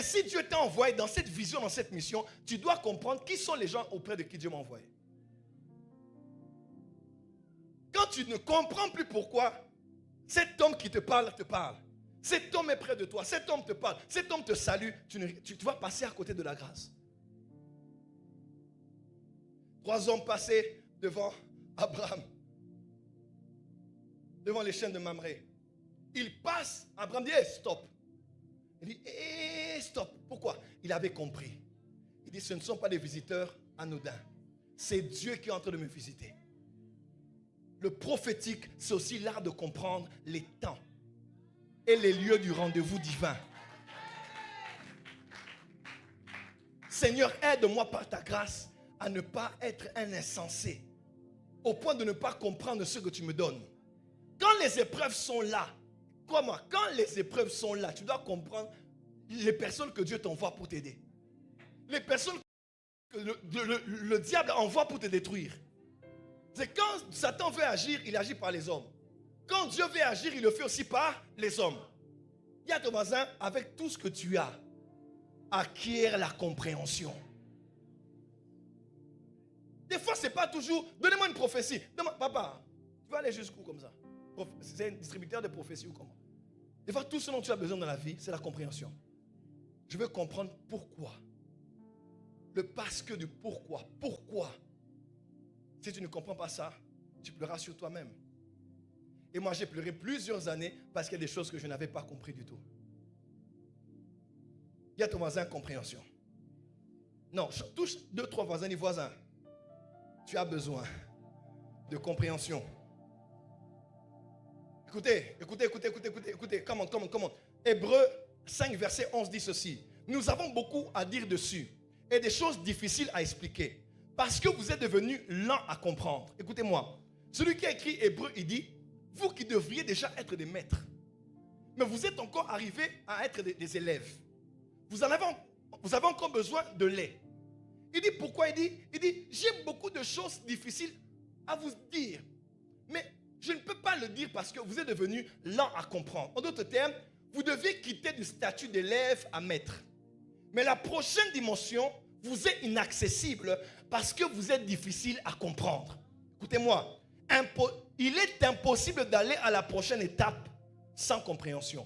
si Dieu t'a envoyé dans cette vision, dans cette mission, tu dois comprendre qui sont les gens auprès de qui Dieu m'a envoyé. Quand tu ne comprends plus pourquoi cet homme qui te parle, cet homme est près de toi, cet homme te parle, cet homme te salue, tu vas passer à côté de la grâce. 3 hommes passés devant Abraham, devant les chaînes de Mamré. Il passe, Abraham dit, hey, stop. Il dit, hey, stop. Pourquoi? Il avait compris. Il dit, ce ne sont pas des visiteurs anodins. C'est Dieu qui est en train de me visiter. Le prophétique, c'est aussi l'art de comprendre les temps et les lieux du rendez-vous divin. Seigneur, aide-moi par ta grâce à ne pas être un insensé, au point de ne pas comprendre ce que tu me donnes. Quand les épreuves sont là, crois-moi, quand les épreuves sont là, tu dois comprendre les personnes que Dieu t'envoie pour t'aider. Les personnes que le diable envoie pour te détruire. C'est quand Satan veut agir, il agit par les hommes. Quand Dieu veut agir, il le fait aussi par les hommes. Il y a ton voisin, avec tout ce que tu as, acquiert la compréhension. Des fois, ce n'est pas toujours, donnez-moi une prophétie. Papa, tu vas aller jusqu'où comme ça? C'est un distributeur de prophéties ou comment? Des fois, tout ce dont tu as besoin dans la vie, c'est la compréhension. Je veux comprendre pourquoi. Le parce que du pourquoi. Pourquoi? Si tu ne comprends pas ça, tu pleuras sur toi-même. Et moi, j'ai pleuré plusieurs années parce qu'il y a des choses que je n'avais pas compris du tout. Il y a ton voisin, compréhension. Non, touche 2-3 voisins, dis voisins. Tu as besoin de compréhension. Écoutez. Comment. Hébreux 5, verset 11 dit ceci. Nous avons beaucoup à dire dessus et des choses difficiles à expliquer parce que vous êtes devenus lents à comprendre. Écoutez-moi. Celui qui a écrit Hébreux, il dit, vous qui devriez déjà être des maîtres, mais vous êtes encore arrivés à être des élèves. Vous avez encore besoin de lait. Il dit pourquoi? Il dit, j'ai beaucoup de choses difficiles à vous dire. Mais je ne peux pas le dire parce que vous êtes devenus lents à comprendre. En d'autres termes, vous devez quitter du statut d'élève à maître. Mais la prochaine dimension vous est inaccessible parce que vous êtes difficile à comprendre. Écoutez-moi, il est impossible d'aller à la prochaine étape sans compréhension.